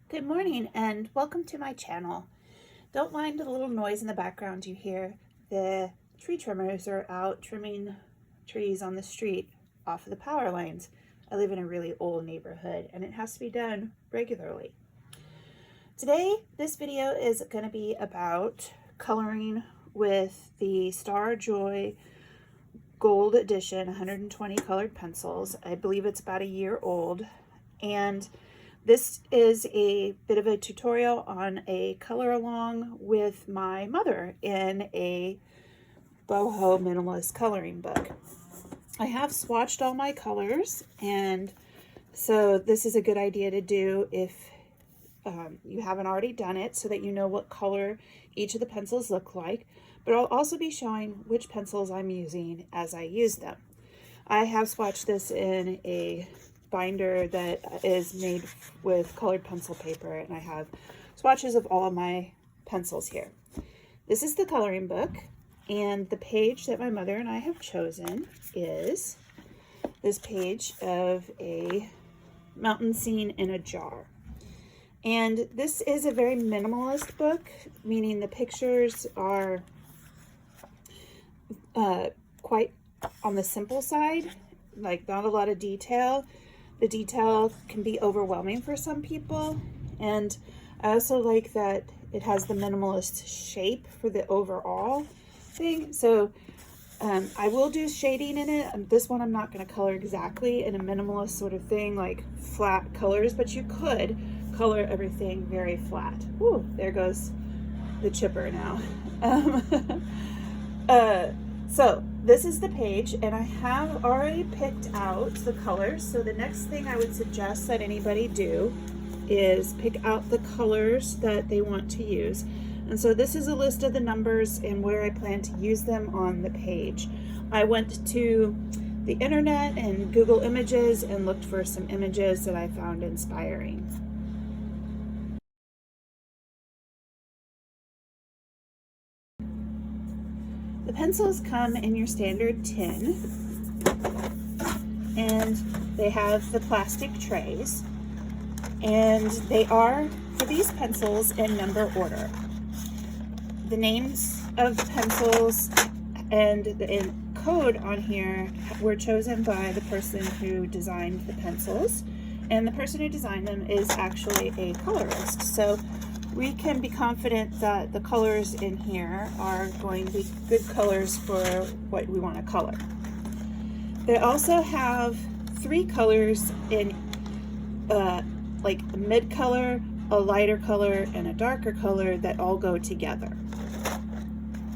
Good morning and welcome to my channel. Don't mind the little noise in the background you hear. The tree trimmers are out trimming trees on the street off of the power lines. I live in a really old neighborhood and it has to be done regularly. Today, this video is going to be about coloring with the Star Joy Gold Edition 120 colored pencils. I believe it's about a year old, and this is a bit of a tutorial on a color along with my mother in a boho minimalist coloring book. I have swatched all my colors, and so this is a good idea to do if you haven't already done it, so that you know what color each of the pencils look like. But I'll also be showing which pencils I'm using as I use them. I have swatched this in a binder that is made with colored pencil paper, and I have swatches of all of my pencils here. This is the coloring book, and the page that my mother and I have chosen is this page of a mountain scene in a jar. And this is a very minimalist book, meaning the pictures are quite on the simple side, like not a lot of detail. The detail can be overwhelming for some people, and I also like that it has the minimalist shape for the overall thing. So I will do shading in it. This one I'm not going to color exactly in a minimalist sort of thing, like flat colors, but you could color everything very flat. Ooh, there goes the chipper now. So this is the page, and I have already picked out the colors. So the next thing I would suggest that anybody do is pick out the colors that they want to use. And so this is a list of the numbers and where I plan to use them on the page. I went to the internet and Google Images and looked for some images that I found inspiring. The pencils come in your standard tin, and they have the plastic trays, and they are, for these pencils, in number order. The names of the pencils and the code on here were chosen by the person who designed the pencils, and the person who designed them is actually a colorist. So we can be confident that the colors in here are going to be good colors for what we want to color. They also have 3 colors in like a mid color, a lighter color, and a darker color that all go together.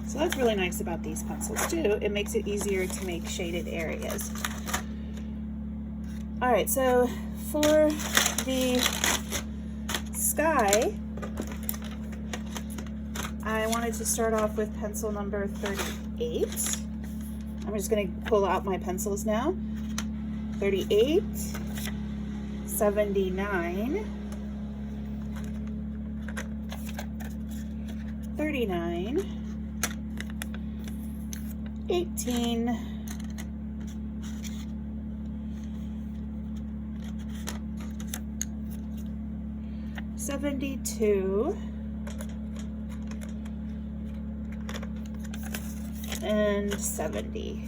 So that's really nice about these pencils too. It makes it easier to make shaded areas. All right, so for the sky, I wanted to start off with pencil number 38. I'm just going to pull out my pencils now. 38, 79, 39, 18, 72, and 70.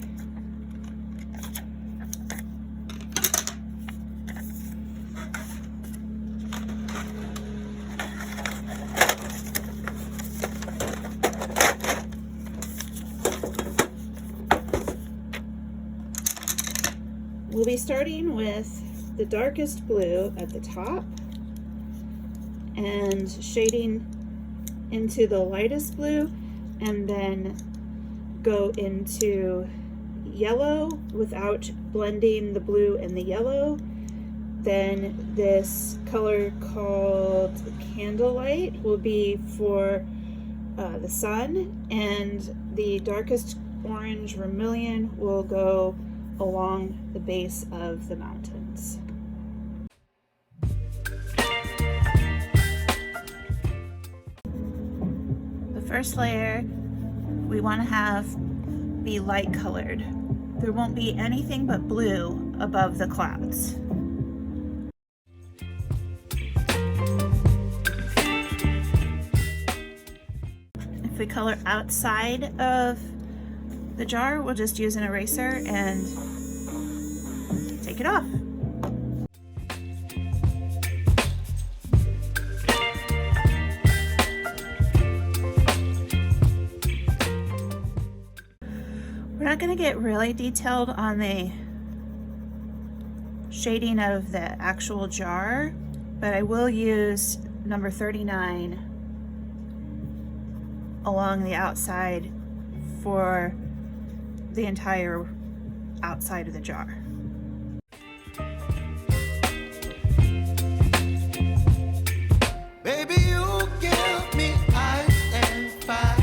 We'll be starting with the darkest blue at the top and shading into the lightest blue, and then go into yellow without blending the blue and the yellow. Then this color called Candlelight will be for the sun, and the darkest orange Vermilion will go along the base of the mountains. The first layer we want to have be light colored. There won't be anything but blue above the clouds. If we color outside of the jar, we'll just use an eraser and take it off. We're not going to get really detailed on the shading of the actual jar, but I will use number 39 along the outside for the entire outside of the jar. Baby, you give me ice and fire.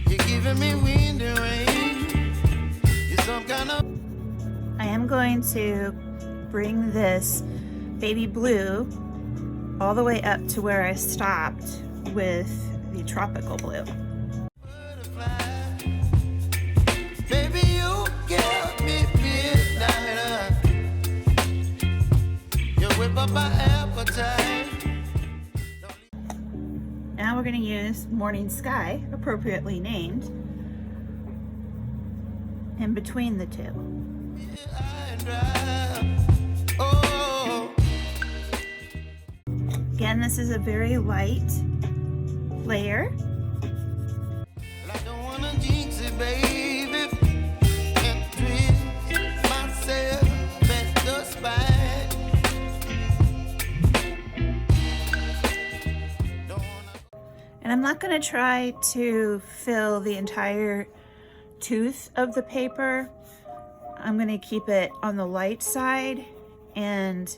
You're giving me wind and rain. You're some kind of... I am going to bring this baby blue all the way up to where I stopped with the tropical blue. Baby, you give me midnight. You whip up my appetite. Now we're going to use Morning Sky, appropriately named, in between the two. Oh. Again, this is a very light layer. I don't wanna jinx it, baby, and twist myself at the spine. And I'm not going to try to fill the entire tooth of the paper. I'm going to keep it on the light side, and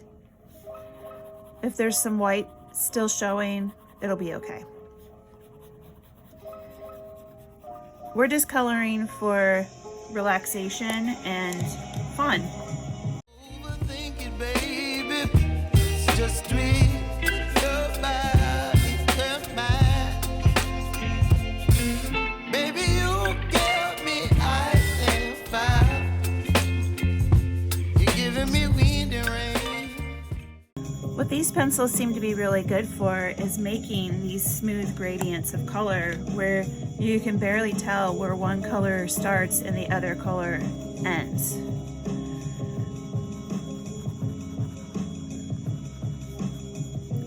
if there's some white still showing, it'll be okay. We're just coloring for relaxation and fun. Overthink it, baby. It's just twist your body and mine. Baby, you give me ice and fire. You're giving me wind and rain. What these pencils seem to be really good for is making these smooth gradients of color where you can barely tell where one color starts and the other color ends.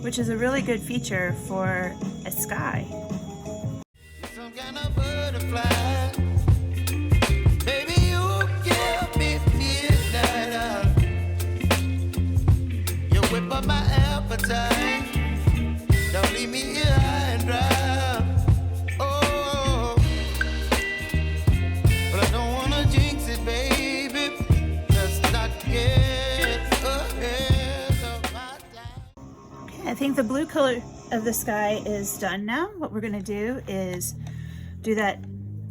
Which is a really good feature for a sky. You're some kind of butterfly. Baby, you give me midnight. You whip up my appetite. Don't leave me here high and dry. Oh, but I don't wanna jinx it, baby. Let's not get ahead of my time. Okay, I think the blue color of the sky is done now. What we're going to do is do that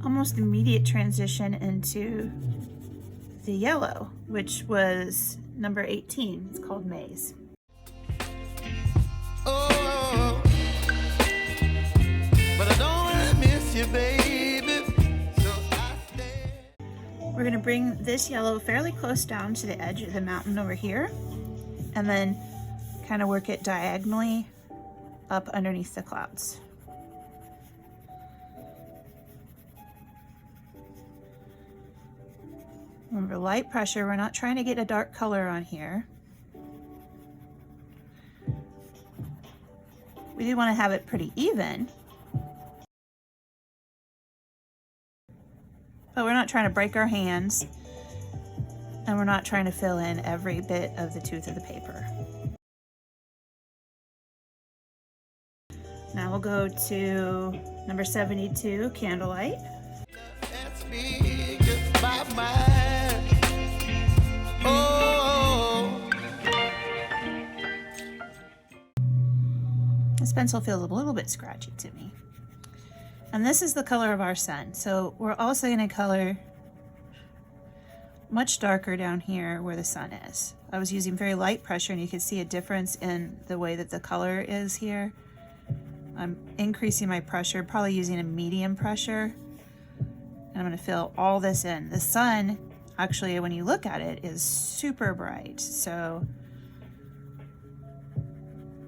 almost immediate transition into the yellow, which was number 18. It's called Maze. Oh, but I don't wanna miss you, baby. So I stay. We're going to bring this yellow fairly close down to the edge of the mountain over here, and then kind of work it diagonally up underneath the clouds. Remember, light pressure. We're not trying to get a dark color on here. We do want to have it pretty even, but we're not trying to break our hands, and we're not trying to fill in every bit of the tooth of the paper. Now we'll go to number 72, Candlelight. Let's be goodbye, mine. Oh, This pencil feels a little bit scratchy to me. And this is the color of our sun. So we're also going to color much darker down here where the sun is. I was using very light pressure, and you can see a difference in the way that the color is here. I'm increasing my pressure, probably using a medium pressure. And I'm going to fill all this in. The sun, actually, when you look at it, is super bright. So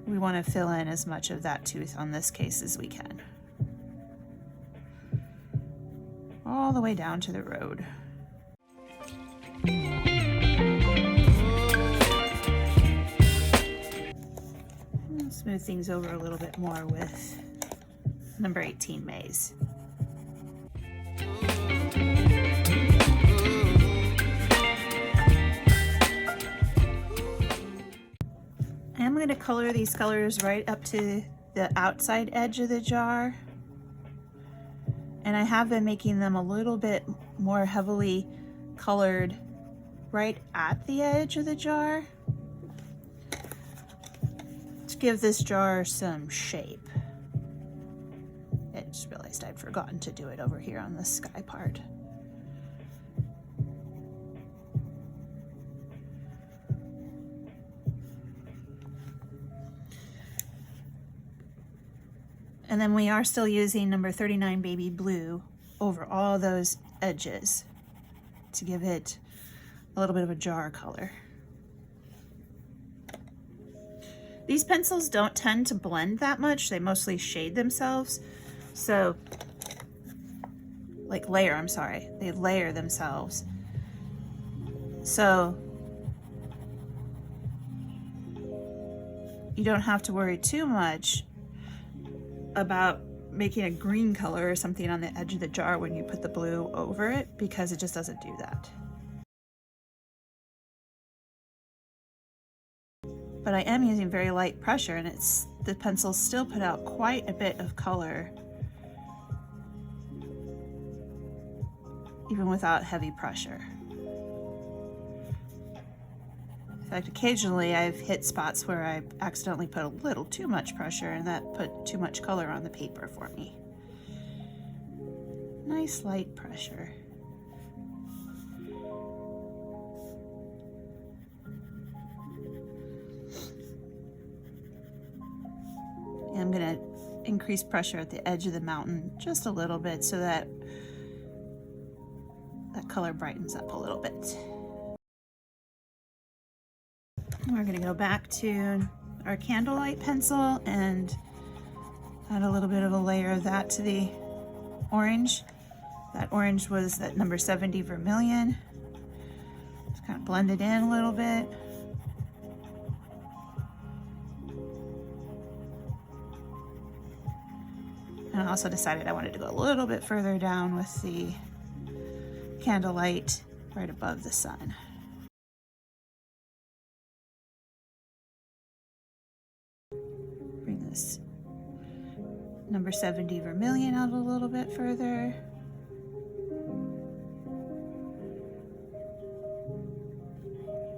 we want to fill in as much of that tooth on this case as we can. all the way down to the road. I'll smooth things over a little bit more with number 18 maize. I'm going to color these colors right up to the outside edge of the jar. And I have been making them a little bit more heavily colored right at the edge of the jar to give this jar some shape. I just realized I'd forgotten to do it over here on the sky part. And then we are still using number 39 baby blue over all those edges to give it a little bit of a jar color. These pencils don't tend to blend that much. They mostly shade themselves. So, like layer, I'm sorry. They layer themselves. So, you don't have to worry too much about making a green color or something on the edge of the jar when you put the blue over it, because it just doesn't do that. But I am using very light pressure, and the pencils still put out quite a bit of color even without heavy pressure. In fact, occasionally I've hit spots where I accidentally put a little too much pressure, and that put too much color on the paper for me. Nice light pressure. And I'm going to increase pressure at the edge of the mountain just a little bit so that that color brightens up a little bit. We're going to go back to our candlelight pencil and add a little bit of a layer of that to the orange. That orange was that number 70 vermilion. Just kind of blend it in a little bit. And I also decided I wanted to go a little bit further down with the candlelight right above the sun. Bring this number 70 vermilion out a little bit further.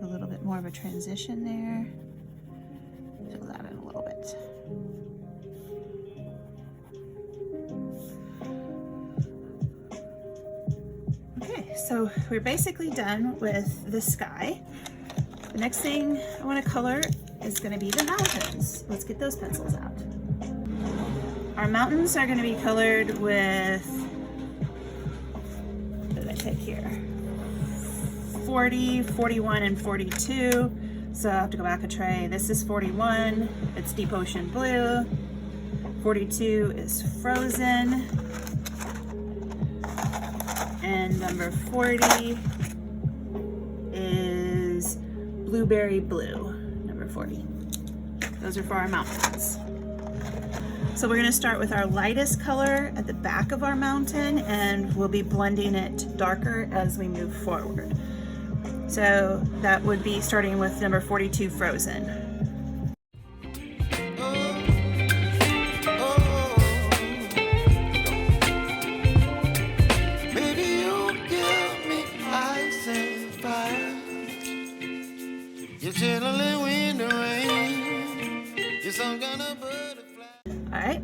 A little bit more of a transition there. Fill that in a little bit. Okay, so we're basically done with the sky. The next thing I want to color is going to be the mountains. Let's get those pencils out. Our mountains are going to be colored with, what did I take here? 40, 41, and 42. So I have to go back a tray. This is 41. It's Deep Ocean Blue. 42 is Frozen. And number 40 is Blueberry Blue, number 40. Those are for our mountains. So we're going to start with our lightest color at the back of our mountain, and we'll be blending it darker as we move forward. So that would be starting with number 42, Frozen. Alright,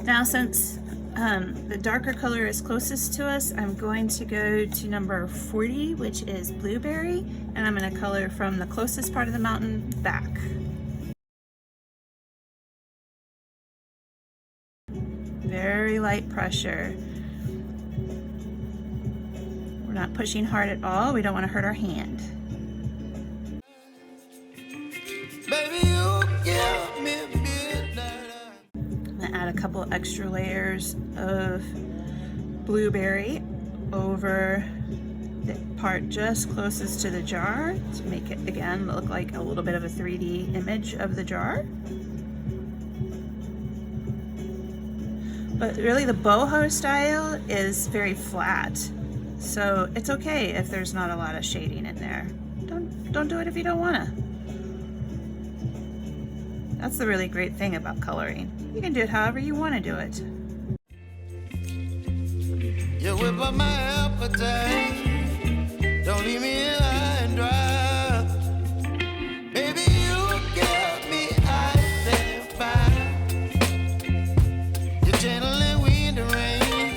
now since the darker color is closest to us, I'm going to go to number 40, which is Blueberry, and I'm going to color from the closest part of the mountain back. Very light pressure. We're not pushing hard at all. We don't want to hurt our hand. Baby, you give me midnight. I'm gonna add a couple extra layers of blueberry over the part just closest to the jar to make it again look like a little bit of a 3D image of the jar. But really the boho style is very flat, so it's okay if there's not a lot of shading in there. Don't do it if you don't wanna. That's the really great thing about coloring. You can do it however you want to do it. You whip up my appetite. Don't leave me here high and dry. Baby, you get me ice and fire. You're channeling wind and rain.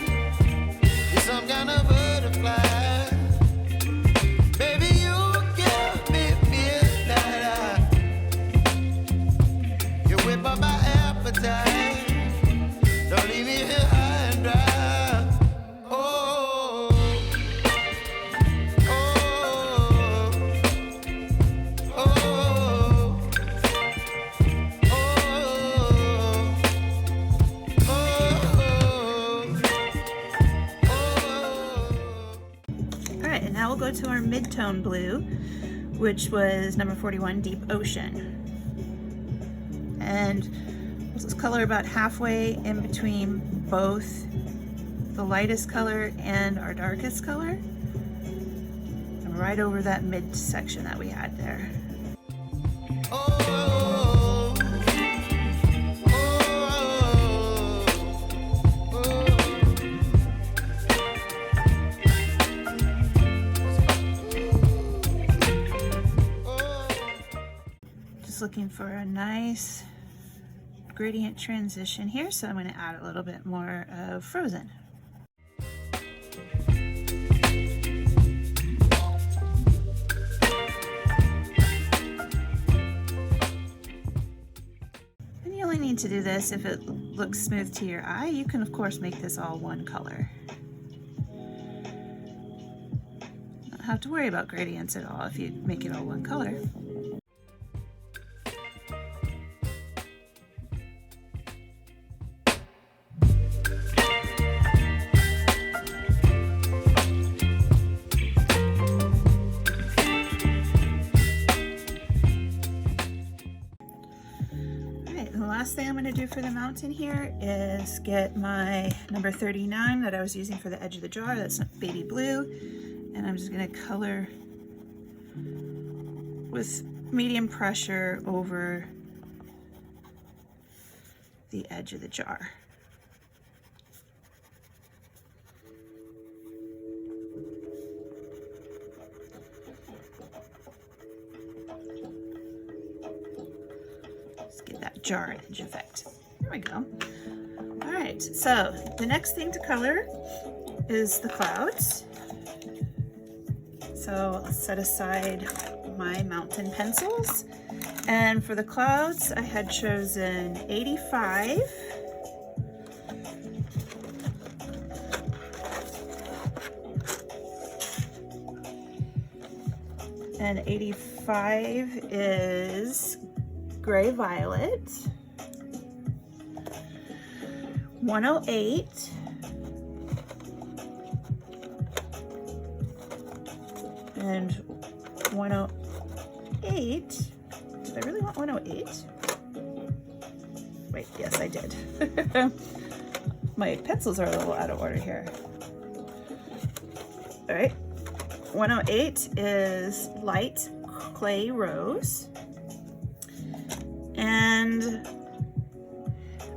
You're some kind of butterfly. Baby, you give me midnight. You whip up my appetite. Don't leave me here high and dry. Now we'll go to our mid-tone blue, which was number 41, Deep Ocean. And we'll color about halfway in between both the lightest color and our darkest color. And right over that mid section that we had there. Looking for a nice gradient transition here, so I'm going to add a little bit more of Frozen. And you only need to do this if it looks smooth to your eye. You can of course make this all one color. Not have to worry about gradients at all if you make it all one color. The last thing I'm going to do for the mountain here is get my number 39 that I was using for the edge of the jar. That's baby blue, and I'm just going to color with medium pressure over the edge of the jar. Get that jar edge effect. There we go. All right, so the next thing to color is the clouds. So I'll set aside my mountain pencils. And for the clouds, I had chosen 85. And 85 is Gray Violet. 108 and 108. Did I really want 108? Wait, yes I did. My pencils are a little out of order here. All right, 108 is Light Clay Rose. And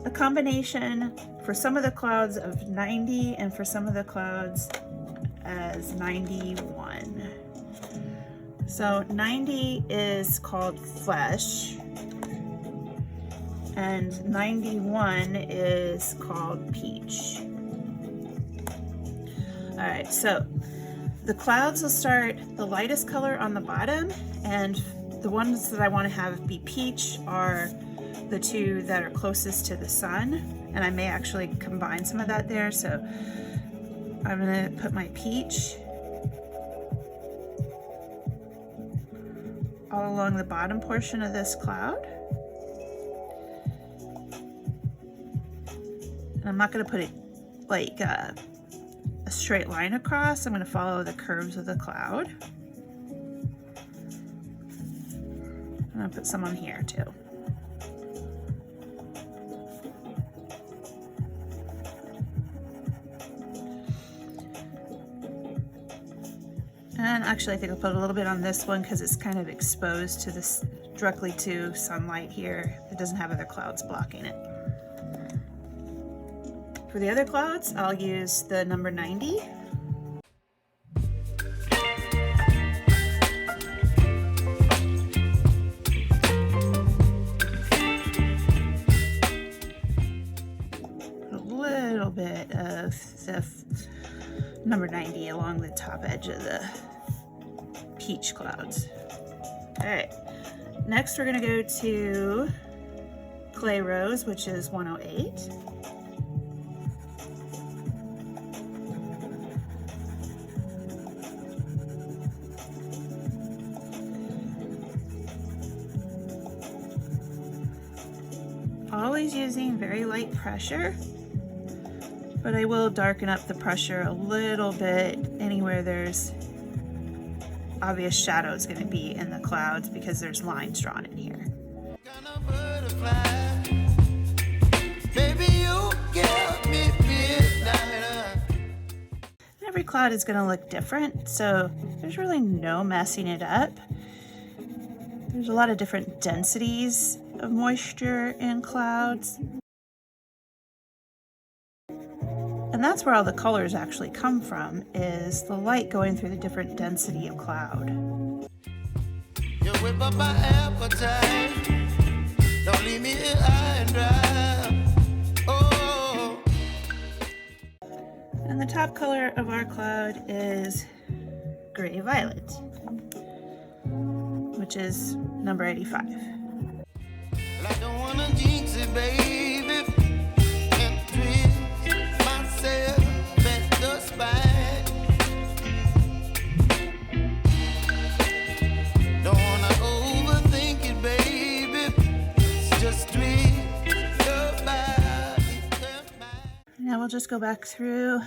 a combination for some of the clouds of 90 and for some of the clouds as 91. So 90 is called Flesh and 91 is called Peach. All right, so the clouds will start the lightest color on the bottom, and the ones that I want to have be peach are the two that are closest to the sun, and I may actually combine some of that there. So I'm going to put my peach all along the bottom portion of this cloud. And I'm not going to put it like a straight line across. I'm going to follow the curves of the cloud. I'm going to put some on here too. And actually I think I'll put a little bit on this one because it's kind of exposed to this directly to sunlight here. It doesn't have other clouds blocking it. For the other clouds, I'll use the number 90. A little bit of the number 90 along the top edge of the peach clouds. All right, next we're gonna go to Clay Rose, which is 108. Always using very light pressure, but I will darken up the pressure a little bit anywhere there's obvious shadows going to be in the clouds because there's lines drawn in here. Every cloud is going to look different, so there's really no messing it up. There's a lot of different densities of moisture in clouds. And that's where all the colors actually come from, is the light going through the different density of cloud. You whip up my appetite. Don't leave me here high and dry. Oh. And the top color of our cloud is gray violet, which is number 85. I don't wanna jinx it, baby, and twist myself at the spine. Don't wanna overthink it, baby. It's just twist your body. Now we'll just go back through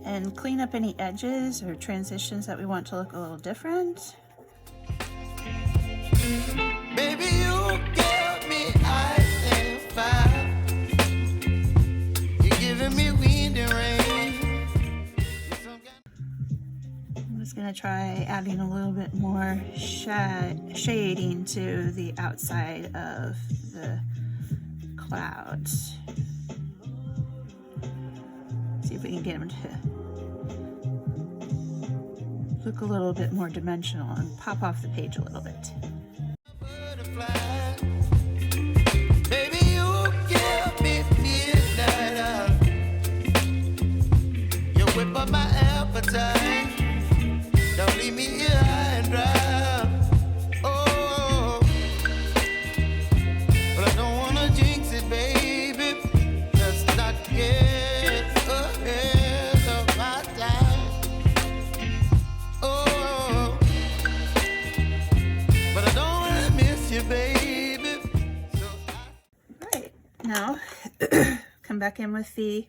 and clean up any edges or transitions that we want to look a little different. Baby, you give me ice and fire. You're giving me wind and rain. I'm just going to try adding a little bit more shading to the outside of the clouds. See if we can get them to look a little bit more dimensional and pop off the page a little bit. Baby, you give me midnight. You whip up my appetite. Don't leave me here high and dry. Oh, but I don't wanna jinx it, baby. Let's not get ahead of my time. Oh, but I don't wanna miss you, baby. So Right, now come back in with the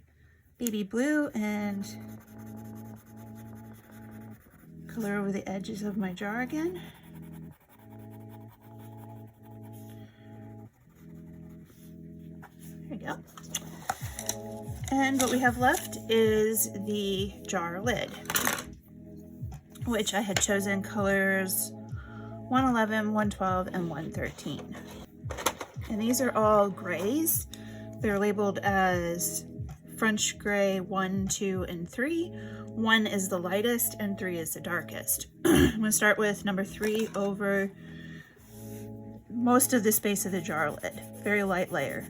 baby blue and color over the edges of my jar again. There you go. And what we have left is the jar lid, which I had chosen colors 111, 112, and 113. And these are all grays. They're labeled as French gray 1, 2, and 3. 1 is the lightest and 3 is the darkest. I'm gonna start with number 3 over most of the space of the jar lid. Very light layer.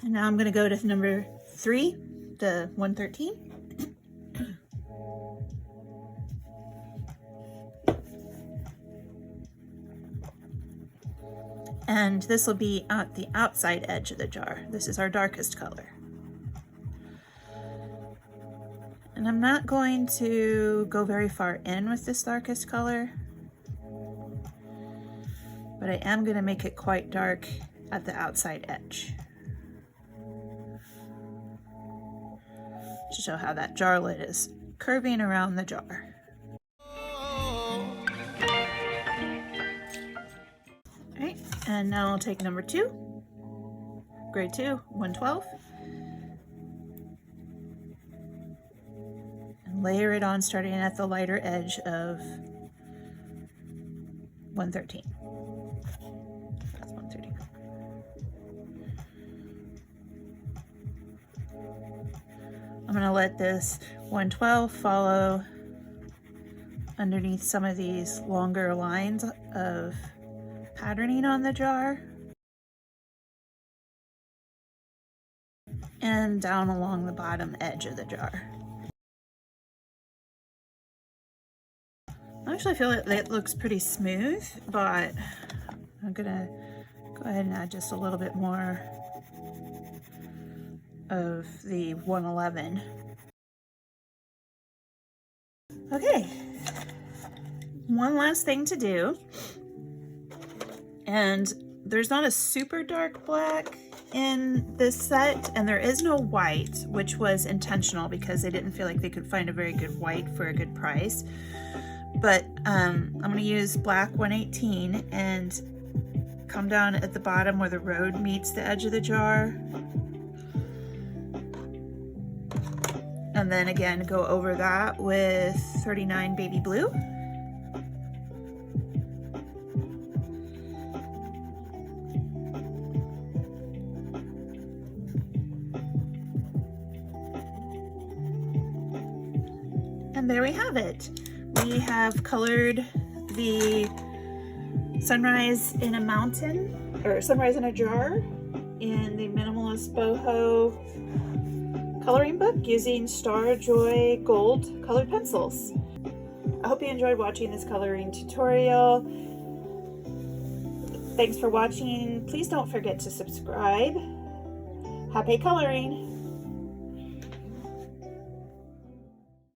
And now I'm gonna go to number 3, the 113. And this will be at the outside edge of the jar. This is our darkest color. And I'm not going to go very far in with this darkest color, but I am going to make it quite dark at the outside edge to show how that jar lid is curving around the jar. Alright, and now I'll take number 2, grade 2, 112, and layer it on starting at the lighter edge of 113. That's 113. I'm going to let this 112 follow underneath some of these longer lines of patterning on the jar and down along the bottom edge of the jar. I actually feel like it looks pretty smooth, but I'm gonna go ahead and add just a little bit more of the 111. Okay, one last thing to do. And there's not a super dark black in this set, and there is no white, which was intentional because they didn't feel like they could find a very good white for a good price. But I'm going to use black 118 and come down at the bottom where the road meets the edge of the jar. And then again, go over that with 39 baby blue. And there we have it. We have colored the sunrise in a mountain, or sunrise in a jar, in the Minimalist Boho coloring book using Star Joy Gold colored pencils. I hope you enjoyed watching this coloring tutorial. Thanks for watching. Please don't forget to subscribe. Happy coloring!